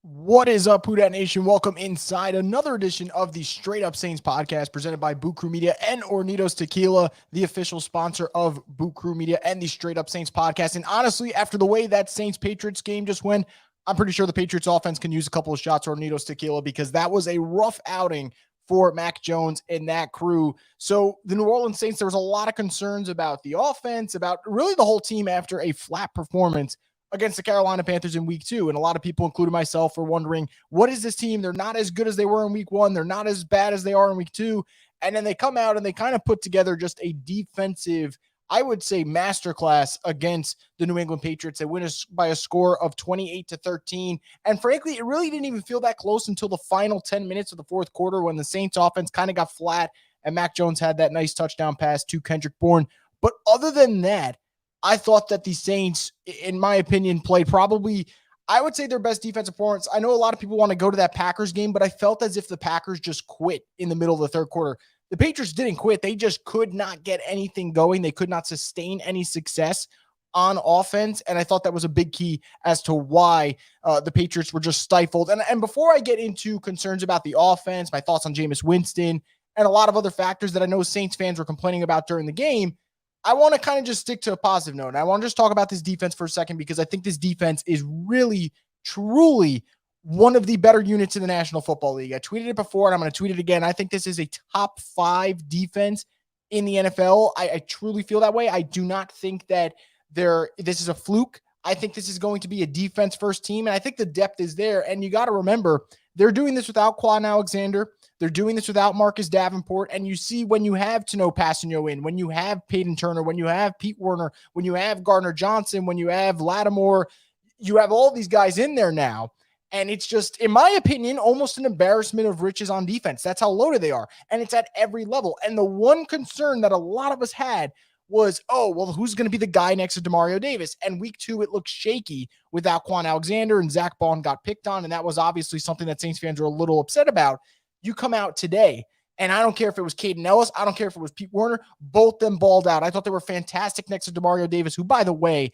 What is up, Who Dat Nation? Welcome inside another edition of the Straight Up Saints podcast presented by Boot Crew Media and Hornitos Tequila, the official sponsor of Boot Crew Media and the Straight Up Saints podcast. And honestly, after the way that Saints-Patriots game just went, I'm pretty sure the Patriots offense can use a couple of shots of Hornitos Tequila because that was a rough outing for Mac Jones and that crew. So the New Orleans Saints, there was a lot of concerns about the offense, about really the whole team after a flat performance against the Carolina Panthers in week 2. And a lot of people, including myself, were wondering, what is this team? They're not as good as they were in week 1. They're not as bad as they are in week 2. And then they come out and they kind of put together just a defensive, I would say, masterclass against the New England Patriots. They win by a score of 28-13. And frankly, it really didn't even feel that close until the final 10 minutes of the fourth quarter when the Saints offense kind of got flat and Mac Jones had that nice touchdown pass to Kendrick Bourne. But other than that, I thought that the Saints, in my opinion, played probably, I would say, their best defensive performance. I know a lot of people want to go to that Packers game, but I felt as if the Packers just quit in the middle of the third quarter. The Patriots didn't quit. They just could not get anything going. They could not sustain any success on offense, and I thought that was a big key as to why the Patriots were just stifled. And before I get into concerns about the offense, my thoughts on Jameis Winston, and a lot of other factors that I know Saints fans were complaining about during the game, I want to kind of just stick to a positive note. And I want to just talk about this defense for a second because I think this defense is really, truly one of the better units in the National Football League. I tweeted it before and I'm going to tweet it again. I think this is a top 5 defense in the NFL. I truly feel that way. I do not think that this is a fluke. I think this is going to be a defense first team. And I think the depth is there. And you got to remember, they're doing this without Quan Alexander. They're doing this without Marcus Davenport. And you see when you have Tano Passanio in, when you have Peyton Turner, when you have Pete Werner, when you have Gardner Johnson, when you have Lattimore, you have all these guys in there now. And it's just, in my opinion, almost an embarrassment of riches on defense. That's how loaded they are. And it's at every level. And the one concern that a lot of us had was, oh, well, who's going to be the guy next to Demario Davis? And week 2, it looked shaky without Quan Alexander, and Zach Bond got picked on, and that was obviously something that Saints fans were a little upset about. You come out today, and I don't care if it was Caden Ellis, I don't care if it was Pete Werner, both them balled out. I thought they were fantastic next to Demario Davis, who, by the way,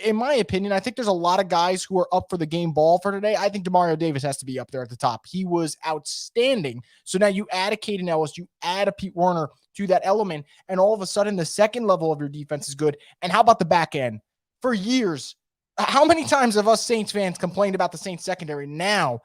in my opinion, I think there's a lot of guys who are up for the game ball for today. I think Demario Davis has to be up there at the top. He was outstanding. So now you add a Caden Ellis, you add a Pete Werner to that element, and all of a sudden the second level of your defense is good. And how about the back end? For years, how many times have us Saints fans complained about the Saints secondary? Now,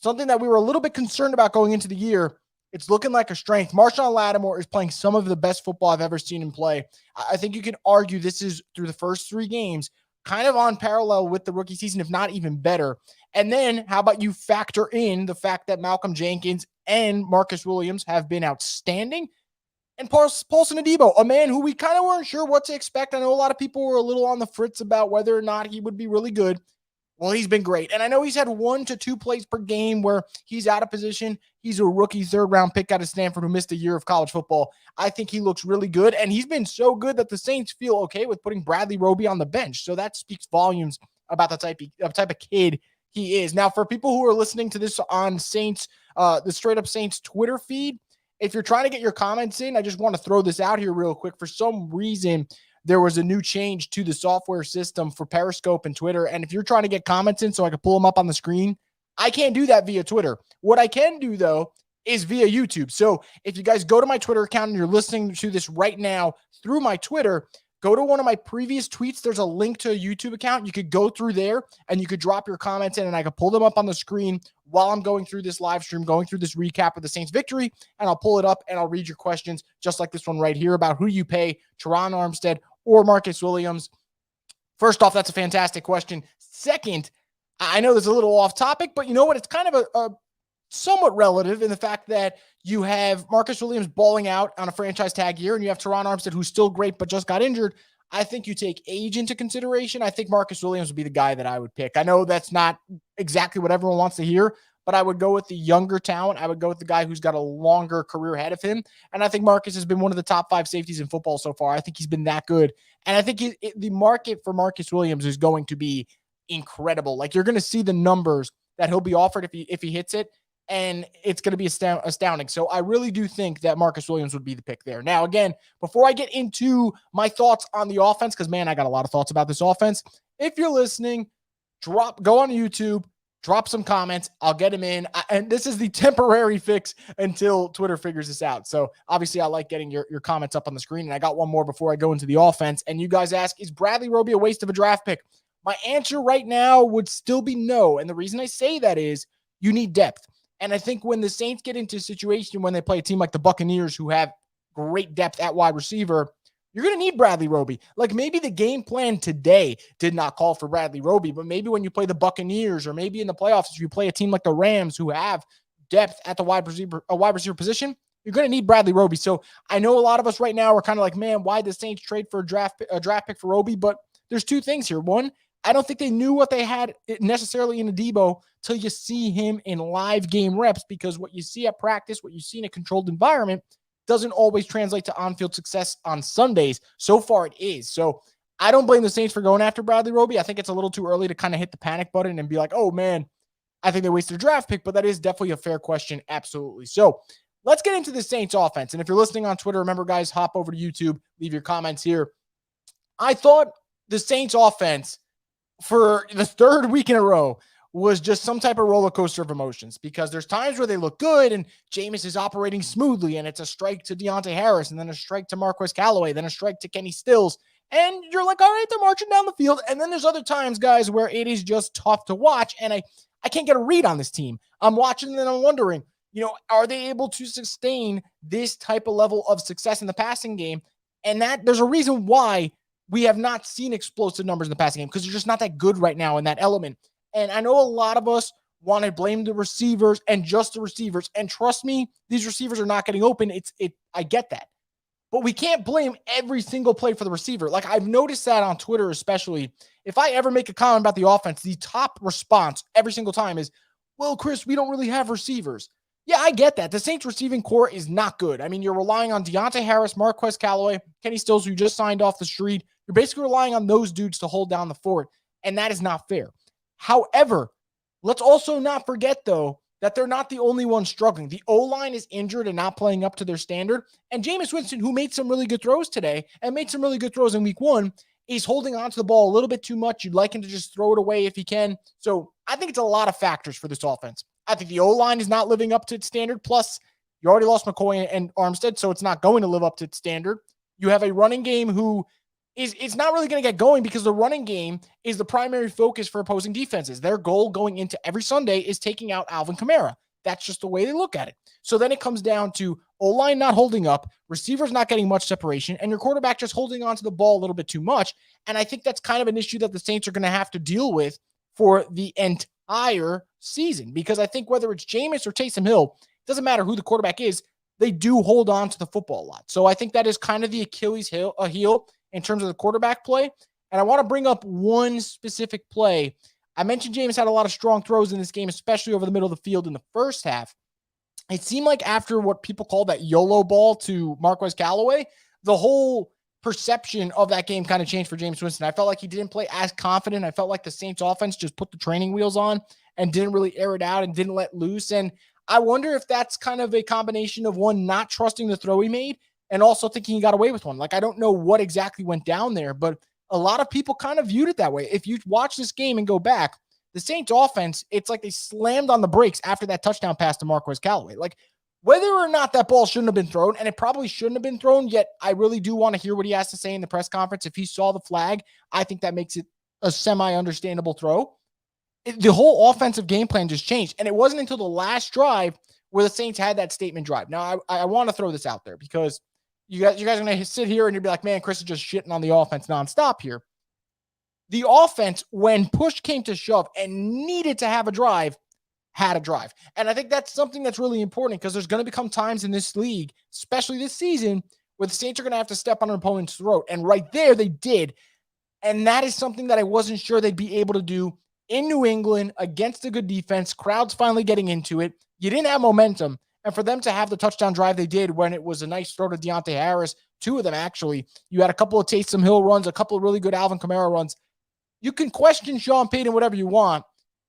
something that we were a little bit concerned about going into the year, it's looking like a strength. Marshawn Lattimore is playing some of the best football I've ever seen him play. I think you can argue this is, through the first 3 games, kind of on parallel with the rookie season, if not even better. And then how about you factor in the fact that Malcolm Jenkins and Marcus Williams have been outstanding? And Paulson Adebo, a man who we kind of weren't sure what to expect. I know a lot of people were a little on the fritz about whether or not he would be really good. Well, he's been great. And I know he's had 1 to 2 plays per game where he's out of position. He's a rookie 3rd-round pick out of Stanford who missed a year of college football. I think he looks really good. And he's been so good that the Saints feel okay with putting Bradley Roby on the bench. So that speaks volumes about the type of kid he is. Now, for people who are listening to this on Saints, the Straight Up Saints Twitter feed, if you're trying to get your comments in, I just want to throw this out here real quick. For some reason, there was a new change to the software system for Periscope and Twitter. And if you're trying to get comments in so I can pull them up on the screen, I can't do that via Twitter. What I can do, though, is via YouTube. So if you guys go to my Twitter account and you're listening to this right now through my Twitter, go to one of my previous tweets. There's a link to a YouTube account. You could go through there and you could drop your comments in and I could pull them up on the screen while I'm going through this live stream, going through this recap of the Saints victory, and I'll pull it up and I'll read your questions just like this one right here about who you pay, Teron Armstead or Marcus Williams. First off, that's a fantastic question. Second, I know this is a little off topic, but you know what? It's kind of a somewhat relative in the fact that you have Marcus Williams balling out on a franchise tag year and you have Teron Armstead, who's still great, but just got injured. I think you take age into consideration. I think Marcus Williams would be the guy that I would pick. I know that's not exactly what everyone wants to hear, but I would go with the younger talent. I would go with the guy who's got a longer career ahead of him. And I think Marcus has been one of the top 5 safeties in football so far. I think he's been that good. And I think the market for Marcus Williams is going to be incredible. Like, you're going to see the numbers that he'll be offered if he hits it, and it's going to be astounding. So I really do think that Marcus Williams would be the pick there. Now, again, before I get into my thoughts on the offense, because, man, I got a lot of thoughts about this offense. If you're listening, go on YouTube, drop some comments. I'll get them in. And this is the temporary fix until Twitter figures this out. So obviously I like getting your comments up on the screen. And I got one more before I go into the offense. And you guys ask, is Bradley Roby a waste of a draft pick? My answer right now would still be no. And the reason I say that is you need depth. And I think when the Saints get into a situation when they play a team like the Buccaneers who have great depth at wide receiver, you're going to need Bradley Roby. Like maybe the game plan today did not call for Bradley Roby, but maybe when you play the Buccaneers or maybe in the playoffs, if you play a team like the Rams who have depth at the wide receiver position, you're going to need Bradley Roby. So I know a lot of us right now are kind of like, man, why did the Saints trade for a draft pick for Roby? But there's two things here. One, I don't think they knew what they had necessarily in Adebo till you see him in live game reps, because what you see at practice, what you see in a controlled environment doesn't always translate to on-field success on Sundays. So far it is. So I don't blame the Saints for going after Bradley Roby. I think it's a little too early to kind of hit the panic button and be like, oh man, I think they wasted a draft pick, but that is definitely a fair question. Absolutely. So let's get into the Saints offense. And if you're listening on Twitter, remember guys, hop over to YouTube, leave your comments here. I thought the Saints offense for the third week in a row was just some type of roller coaster of emotions, because there's times where they look good and Jameis is operating smoothly and it's a strike to Deontay Harris and then a strike to Marquez Callaway, then a strike to Kenny Stills. And you're like, all right, they're marching down the field. And then there's other times, guys, where it is just tough to watch. And I can't get a read on this team. I'm watching and I'm wondering, are they able to sustain this type of level of success in the passing game? And that there's a reason why we have not seen explosive numbers in the passing game, because they're just not that good right now in that element. And I know a lot of us want to blame the receivers and just the receivers. And trust me, these receivers are not getting open. I get that. But we can't blame every single play for the receiver. Like I've noticed that on Twitter, especially if I ever make a comment about the offense, the top response every single time is, well, Chris, we don't really have receivers. Yeah, I get that. The Saints receiving core is not good. I mean, you're relying on Deontay Harris, Marquez Callaway, Kenny Stills, who just signed off the street. You're basically relying on those dudes to hold down the fort, and that is not fair. However, let's also not forget, though, that they're not the only ones struggling. The O-line is injured and not playing up to their standard. And Jameis Winston, who made some really good throws today and made some really good throws in week one, is holding on to the ball a little bit too much. You'd like him to just throw it away if he can. So I think it's a lot of factors for this offense. I think the O-line is not living up to its standard. Plus, you already lost McCoy and Armstead, so it's not going to live up to its standard. You have a running game who it's not really going to get going, because the running game is the primary focus for opposing defenses. Their goal going into every Sunday is taking out Alvin Kamara. That's just the way they look at it. So then it comes down to O-line not holding up, receivers not getting much separation, and your quarterback just holding on to the ball a little bit too much. And I think that's kind of an issue that the Saints are going to have to deal with for the entire season, because I think whether it's Jameis or Taysom Hill, it doesn't matter who the quarterback is, they do hold on to the football a lot. So I think that is kind of the Achilles heel in terms of the quarterback play. And I want to bring up one specific play. I mentioned Jameis had a lot of strong throws in this game, especially over the middle of the field in the first half. It seemed like after what people call that YOLO ball to Marquez Callaway, the whole perception of that game kind of changed for Jameis Winston. I felt like he didn't play as confident. I felt like the Saints offense just put the training wheels on and didn't really air it out and didn't let loose. And I wonder if that's kind of a combination of one, not trusting the throw he made, and also thinking he got away with one. Like, I don't know what exactly went down there, but a lot of people kind of viewed it that way. If you watch this game and go back, the Saints offense, it's like they slammed on the brakes after that touchdown pass to Marquez Callaway. Like, whether or not that ball shouldn't have been thrown, and it probably shouldn't have been thrown, yet I really do want to hear what he has to say in the press conference. If he saw the flag, I think that makes it a semi-understandable throw. The whole offensive game plan just changed, and it wasn't until the last drive where the Saints had that statement drive. Now, I want to throw this out there, because you guys are going to sit here and you'll be like, man, Chris is just shitting on the offense nonstop here. The offense, when push came to shove and needed to have a drive, had a drive. And I think that's something that's really important, because there's going to become times in this league, especially this season, where the Saints are going to have to step on an opponent's throat. And right there, they did. And that is something that I wasn't sure they'd be able to do in New England against a good defense. Crowds finally getting into it. You didn't have momentum. And for them to have the touchdown drive they did, when it was a nice throw to Deontay Harris, two of them actually, you had a couple of Taysom Hill runs, a couple of really good Alvin Kamara runs. You can question Sean Payton whatever you want,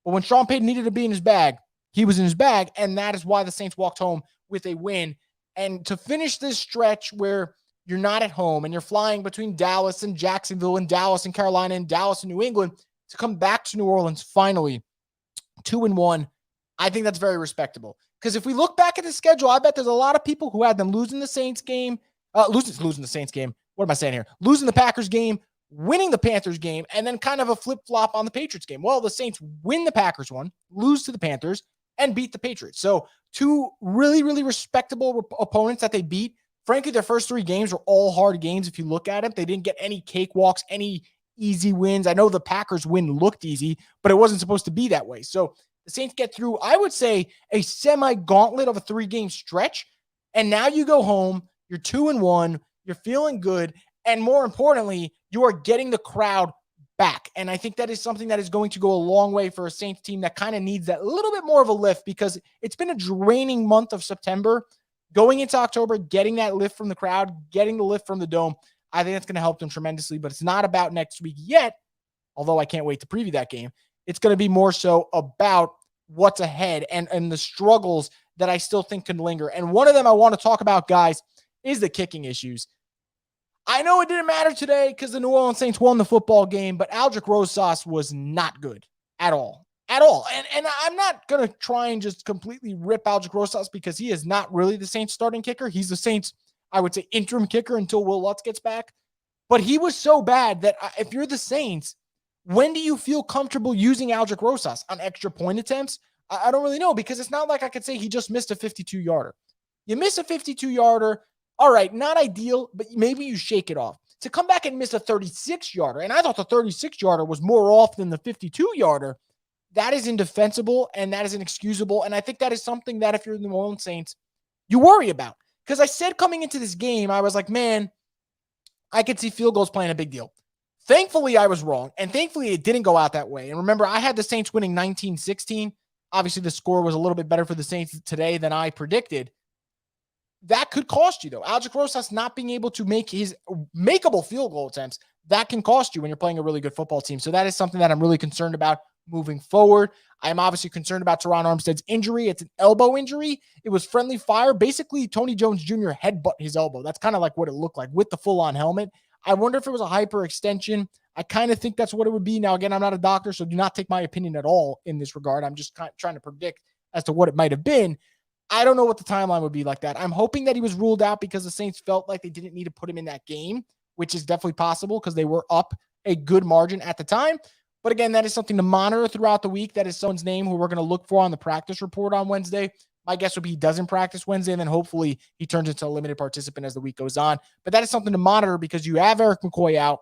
but when Sean Payton needed to be in his bag, he was in his bag, and that is why the Saints walked home with a win. And to finish this stretch where you're not at home and you're flying between Dallas and Jacksonville and Dallas and Carolina and Dallas and New England, to come back to New Orleans finally 2-1. I think that's very respectable. Because if we look back at the schedule, I bet there's a lot of people who had them losing the Saints game, losing the Saints game. What am I saying here? Losing the Packers game, winning the Panthers game, and then kind of a flip-flop on the Patriots game. Well, the Saints win the Packers one, lose to the Panthers, and beat the Patriots. So two really, really respectable opponents that they beat. Frankly, their first three games were all hard games if you look at it. They didn't get any cakewalks, any easy wins. I know the Packers win looked easy, but it wasn't supposed to be that way. So the Saints get through, I would say, a semi-gauntlet of a 3-game stretch. And now you go home, you're 2-1, you're feeling good, and more importantly, you are getting the crowd back. And I think that is something that is going to go a long way for a Saints team that kind of needs that little bit more of a lift, because it's been a draining month of September. Going into October, getting that lift from the crowd, getting the lift from the dome, I think that's going to help them tremendously. But it's not about next week yet, although I can't wait to preview that game. It's going to be more so about what's ahead and the struggles that I still think can linger. And one of them I want to talk about, guys, is the kicking issues. I know it didn't matter today because the New Orleans Saints won the football game, but Aldrick Rosas was not good at all. At all. And I'm not going to try and just completely rip Aldrick Rosas because he is not really the Saints starting kicker. He's the Saints, I would say, interim kicker until Will Lutz gets back. But he was so bad that if you're the Saints, when do you feel comfortable using Aldrick Rosas on extra point attempts? I don't really know, because it's not like I could say he just missed a 52-yarder. You miss a 52-yarder, all right, not ideal, but maybe you shake it off. To come back and miss a 36-yarder, and I thought the 36-yarder was more off than the 52-yarder, that is indefensible and that is inexcusable. And I think that is something that if you're the New Orleans Saints, you worry about. Because I said coming into this game, I was like, man, I could see field goals playing a big deal. Thankfully, I was wrong, and thankfully it didn't go out that way. And remember, I had the Saints winning 19-16. Obviously, the score was a little bit better for the Saints today than I predicted. That could cost you, though. Aldrick Rosas not being able to make his makeable field goal attempts, that can cost you when you're playing a really good football team. So that is something that I'm really concerned about moving forward. I am obviously concerned about Teron Armstead's injury. It's an elbow injury. It was friendly fire. Basically, Tony Jones Jr. headbutt his elbow. That's kind of like what it looked like with the full-on helmet. I wonder if it was a hyperextension. I kind of think that's what it would be. Now, again, I'm not a doctor, so do not take my opinion at all in this regard. I'm just trying to predict as to what it might have been. I don't know what the timeline would be like that. I'm hoping that he was ruled out because the Saints felt like they didn't need to put him in that game, which is definitely possible because they were up a good margin at the time. But again, that is something to monitor throughout the week. That is someone's name who we're going to look for on the practice report on Wednesday. My guess would be he doesn't practice Wednesday, and then hopefully he turns into a limited participant as the week goes on. But that is something to monitor because you have Eric McCoy out.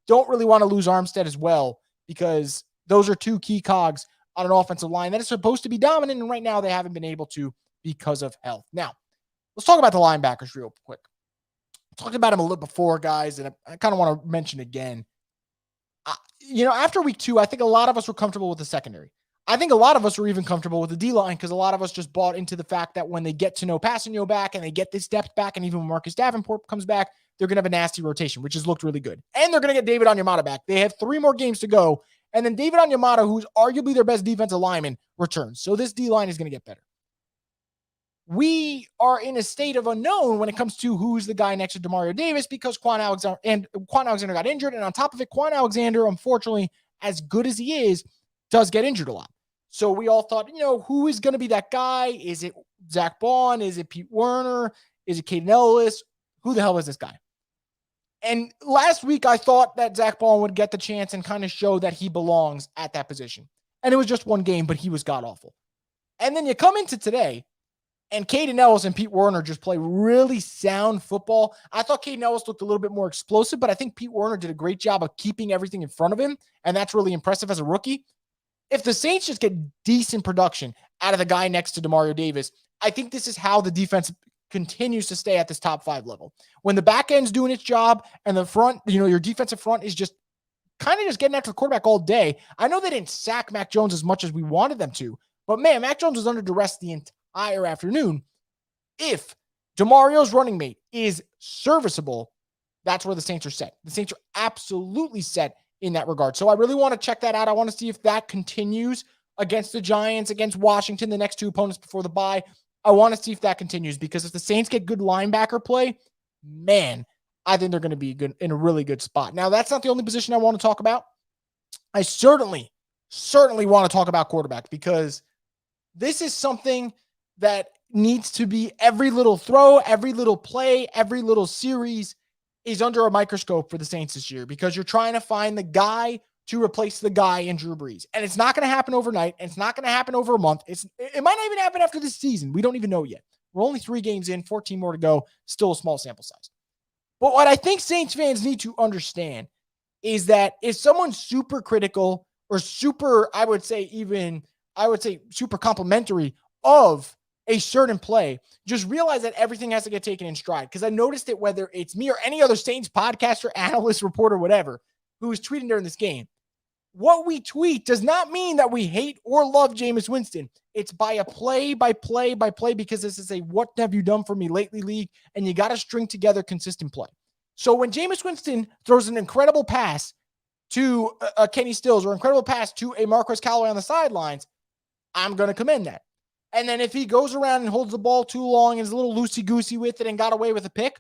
Don't really want to lose Armstead as well, because those are two key cogs on an offensive line that is supposed to be dominant, and right now they haven't been able to because of health. Now, let's talk about the linebackers real quick. I talked about them a little before, guys, and I kind of want to mention again. After week 2, I think a lot of us were comfortable with the secondary. I think a lot of us were even comfortable with the D-line because a lot of us just bought into the fact that when they get to know Passanio back and they get this depth back, and even when Marcus Davenport comes back, they're going to have a nasty rotation, which has looked really good. And they're going to get David Onyemata back. They have 3 more games to go, and then David Onyemata, who's arguably their best defensive lineman, returns. So this D-line is going to get better. We are in a state of unknown when it comes to who's the guy next to Demario Davis because Quan Alexander got injured. And on top of it, Quan Alexander, unfortunately, as good as he is, does get injured a lot. So we all thought, who is going to be that guy? Is it Zach Bond? Is it Pete Werner? Is it Caden Ellis? Who the hell is this guy? And last week, I thought that Zach Bond would get the chance and kind of show that he belongs at that position. And it was just one game, but he was god-awful. And then you come into today, and Caden Ellis and Pete Werner just play really sound football. I thought Caden Ellis looked a little bit more explosive, but I think Pete Werner did a great job of keeping everything in front of him, and that's really impressive as a rookie. If the Saints just get decent production out of the guy next to Demario Davis, I think this is how the defense continues to stay at this top 5 level. When the back end's doing its job and the front, your defensive front is just kind of just getting after the quarterback all day. I know they didn't sack Mac Jones as much as we wanted them to, but man, Mac Jones was under duress the entire afternoon. If Demario's running mate is serviceable, that's where the Saints are set. The Saints are absolutely set in that regard. So I really want to check that out. I want to see if that continues against the Giants, against Washington, the next 2 opponents before the bye. I want to see if that continues, because if the Saints get good linebacker play, man, I think they're going to be good in a really good spot. Now, that's not the only position I want to talk about. I certainly certainly want to talk about quarterback, because this is something that needs to be every little throw, every little play, every little series is under a microscope for the Saints this year, because you're trying to find the guy to replace the guy in Drew Brees. And it's not going to happen overnight. And it's not going to happen over a month. It might not even happen after this season. We don't even know yet. We're only 3 games in, 14 more to go, still a small sample size. But what I think Saints fans need to understand is that if someone's super critical or super, I would say super complimentary of a certain play, just realize that everything has to get taken in stride. Because I noticed it, whether it's me or any other Saints podcaster, analyst, reporter, whatever, who is tweeting during this game. What we tweet does not mean that we hate or love Jameis Winston. It's by a play, because this is a what have you done for me lately league, and you got to string together consistent play. So when Jameis Winston throws an incredible pass to Kenny Stills or incredible pass to a Marquez Callaway on the sidelines, I'm going to commend that. And then if he goes around and holds the ball too long and is a little loosey-goosey with it and got away with a pick,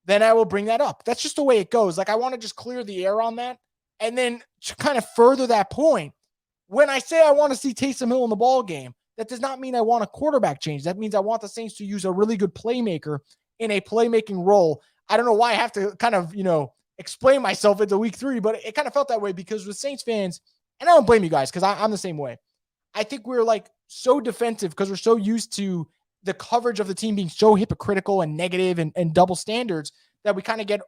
then I will bring that up. That's just the way it goes. Like, I want to just clear the air on that. And then to kind of further that point, when I say I want to see Taysom Hill in the ball game, that does not mean I want a quarterback change. That means I want the Saints to use a really good playmaker in a playmaking role. I don't know why I have to kind of, explain myself into week 3, but it kind of felt that way because with Saints fans, and I don't blame you guys because I'm the same way. I think we're like so defensive because we're so used to the coverage of the team being so hypocritical and negative and double standards that we kind of get,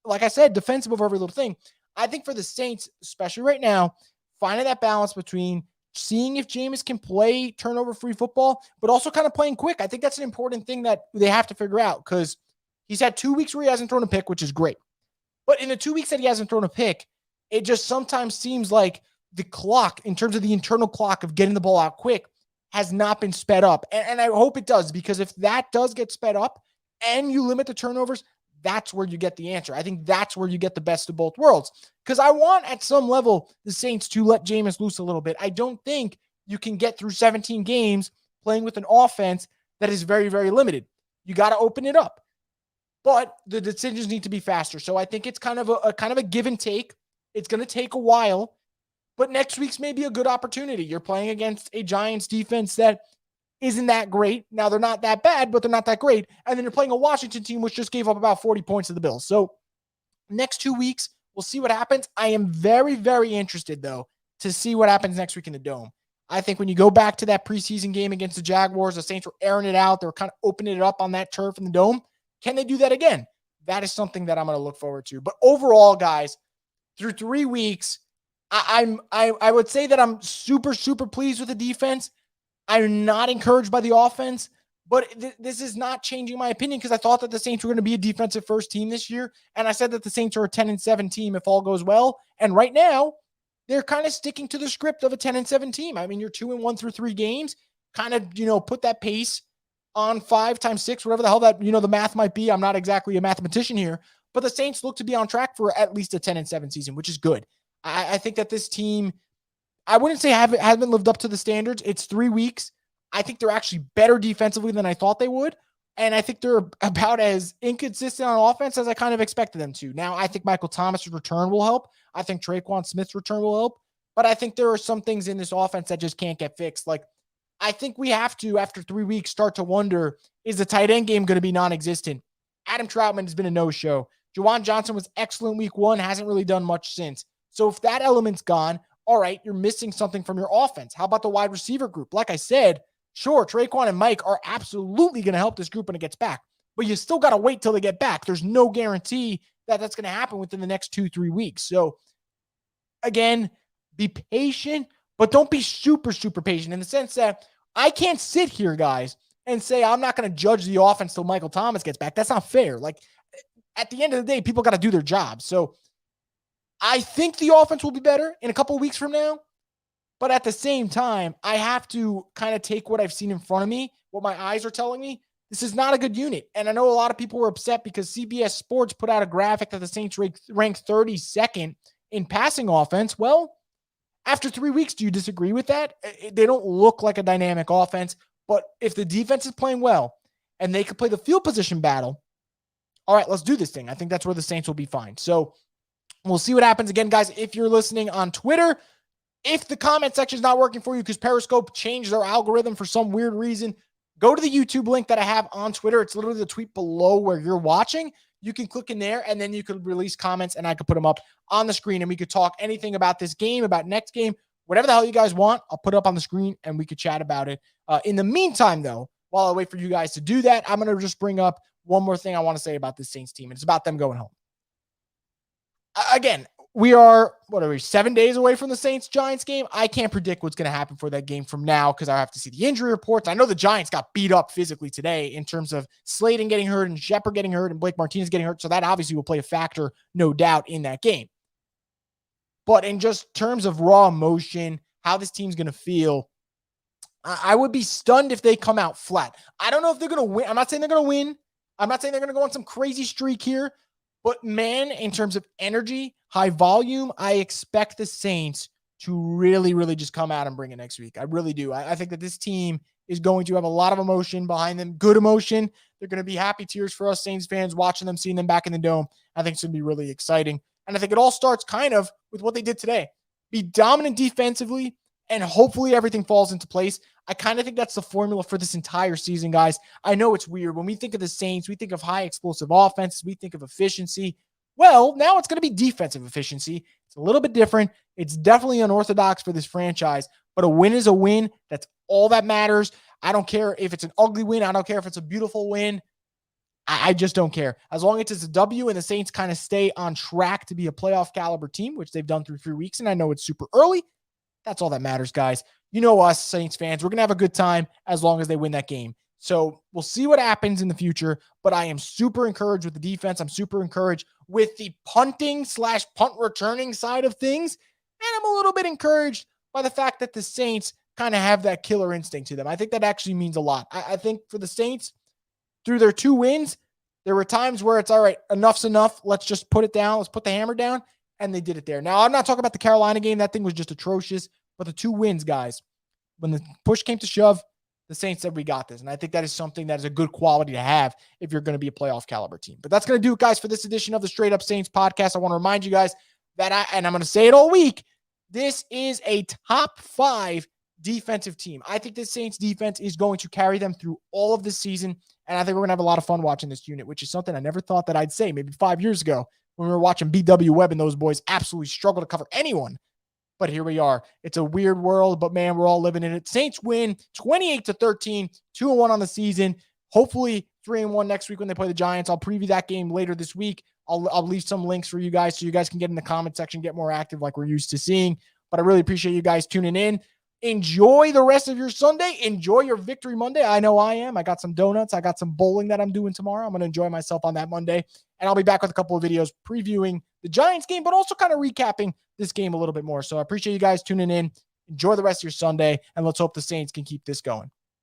like I said, defensive over every little thing. I think for the Saints, especially right now, finding that balance between seeing if Jameis can play turnover-free football, but also kind of playing quick. I think that's an important thing that they have to figure out, because he's had 2 weeks where he hasn't thrown a pick, which is great. But in the 2 weeks that he hasn't thrown a pick, it just sometimes seems like the clock, in terms of the internal clock of getting the ball out quick, has not been sped up. And I hope it does, because if that does get sped up and you limit the turnovers, that's where you get the answer. I think that's where you get the best of both worlds. Because I want, at some level, the Saints to let Jameis loose a little bit. I don't think you can get through 17 games playing with an offense that is very, very limited. You got to open it up. But the decisions need to be faster. So I think it's kind of a give and take. It's going to take a while. But next week's maybe a good opportunity. You're playing against a Giants defense that isn't that great. Now, they're not that bad, but they're not that great. And then you're playing a Washington team which just gave up about 40 points to the Bills. So next 2 weeks, we'll see what happens. I am very, very interested, though, to see what happens next week in the Dome. I think when you go back to that preseason game against the Jaguars, the Saints were airing it out. They were kind of opening it up on that turf in the Dome. Can they do that again? That is something that I'm going to look forward to. But overall, guys, through 3 weeks, I would say that I'm super, super pleased with the defense. I'm not encouraged by the offense, but this is not changing my opinion, because I thought that the Saints were going to be a defensive first team this year. And I said that the Saints are a 10-7 team if all goes well. And right now, they're kind of sticking to the script of a 10-7 team. I mean, you're 2-1 through 3 games, kind of, put that pace on 5 times 6, whatever the hell that, the math might be. I'm not exactly a mathematician here, but the Saints look to be on track for at least a 10-7 season, which is good. I think that this team, I wouldn't say haven't lived up to the standards. It's 3 weeks. I think they're actually better defensively than I thought they would. And I think they're about as inconsistent on offense as I kind of expected them to. Now, I think Michael Thomas's return will help. I think Traquan Smith's return will help. But I think there are some things in this offense that just can't get fixed. Like, I think we have to, after 3 weeks, start to wonder, is the tight end game going to be non-existent? Adam Troutman has been a no-show. Juwan Johnson was excellent week 1, hasn't really done much since. So if that element's gone, all right, you're missing something from your offense. How about the wide receiver group? Like I said, sure, Traquan and Mike are absolutely going to help this group when it gets back, but you still got to wait till they get back. There's no guarantee that that's going to happen within the next 2-3 weeks. So again, be patient, but don't be super, super patient, in the sense that I can't sit here, guys, and say I'm not going to judge the offense till Michael Thomas gets back. That's not fair. Like, at the end of the day, people got to do their job. So I think the offense will be better in a couple of weeks from now. But at the same time, I have to kind of take what I've seen in front of me, what my eyes are telling me. This is not a good unit. And I know a lot of people were upset because CBS Sports put out a graphic that the Saints ranked 32nd in passing offense. Well, after 3 weeks, do you disagree with that? They don't look like a dynamic offense. But if the defense is playing well and they can play the field position battle, all right, let's do this thing. I think that's where the Saints will be fine. So we'll see what happens. Again, guys, if you're listening on Twitter, If the comment section is not working for you because Periscope changed their algorithm for some weird reason, go to the YouTube link that I have on Twitter. It's literally the tweet below where you're watching. You can click in there and then you can release comments and I can put them up on the screen and we could talk anything about this game, about next game, whatever the hell you guys want. I'll put it up on the screen and we could chat about it. In the meantime, though, while I wait for you guys to do that, I'm going to just bring up one more thing I want to say about this Saints team. And it's about them going home. Again, we are, 7 days away from the Saints-Giants game? I can't predict what's going to happen for that game from now because I have to see the injury reports. I know the Giants got beat up physically today in terms of Slayton getting hurt and Shepard getting hurt and Blake Martinez getting hurt. So that obviously will play a factor, no doubt, in that game. But in just terms of raw emotion, how this team's going to feel, I would be stunned if they come out flat. I don't know if they're going to win. I'm not saying they're going to win. I'm not saying they're going to go on some crazy streak here. But man, in terms of energy, high volume, I expect the Saints to really, really just come out and bring it next week. I really do. I think that this team is going to have a lot of emotion behind them, good emotion. They're going to be happy tears for us Saints fans watching them, seeing them back in the dome. I think it's going to be really exciting. And I think it all starts kind of with what they did today. Be dominant defensively, and hopefully everything falls into place. I kind of think that's the formula for this entire season, guys. I know it's weird. When we think of the Saints, we think of high explosive offenses. We think of efficiency. Well, now it's going to be defensive efficiency. It's a little bit different. It's definitely unorthodox for this franchise, but a win is a win. That's all that matters. I don't care if it's an ugly win. I don't care if it's a beautiful win. I just don't care. As long as it's a W and the Saints kind of stay on track to be a playoff caliber team, which they've done through 3 weeks, and I know it's super early. That's all that matters, guys. You know us, Saints fans. We're going to have a good time as long as they win that game. So we'll see what happens in the future, but I am super encouraged with the defense. I'm super encouraged with the punting/punt returning side of things, and I'm a little bit encouraged by the fact that the Saints kind of have that killer instinct to them. I think that actually means a lot. I think for the Saints, through their 2 wins, there were times where it's all right, enough's enough. Let's just put it down. Let's put the hammer down. And they did it there. Now, I'm not talking about the Carolina game. That thing was just atrocious. But the 2 wins, guys, when the push came to shove, the Saints said, we got this. And I think that is something that is a good quality to have if you're going to be a playoff caliber team. But that's going to do it, guys, for this edition of the Straight Up Saints podcast. I want to remind you guys that and I'm going to say it all week, this is a top 5 defensive team. I think the Saints defense is going to carry them through all of this season. And I think we're going to have a lot of fun watching this unit, which is something I never thought that I'd say maybe 5 years ago when we were watching B.W. Webb and those boys absolutely struggle to cover anyone. But here we are. It's a weird world, but man, we're all living in it. Saints win 28-13, 2-1 on the season. Hopefully 3-1 next week when they play the Giants. I'll preview that game later this week. I'll leave some links for you guys so you guys can get in the comment section, get more active like we're used to seeing. But I really appreciate you guys tuning in. Enjoy the rest of your Sunday. Enjoy your Victory Monday. I know I am. I got some donuts. I got some bowling that I'm doing tomorrow. I'm going to enjoy myself on that Monday. And I'll be back with a couple of videos previewing the Giants game, but also kind of recapping this game a little bit more. So I appreciate you guys tuning in. Enjoy the rest of your Sunday, and let's hope the Saints can keep this going.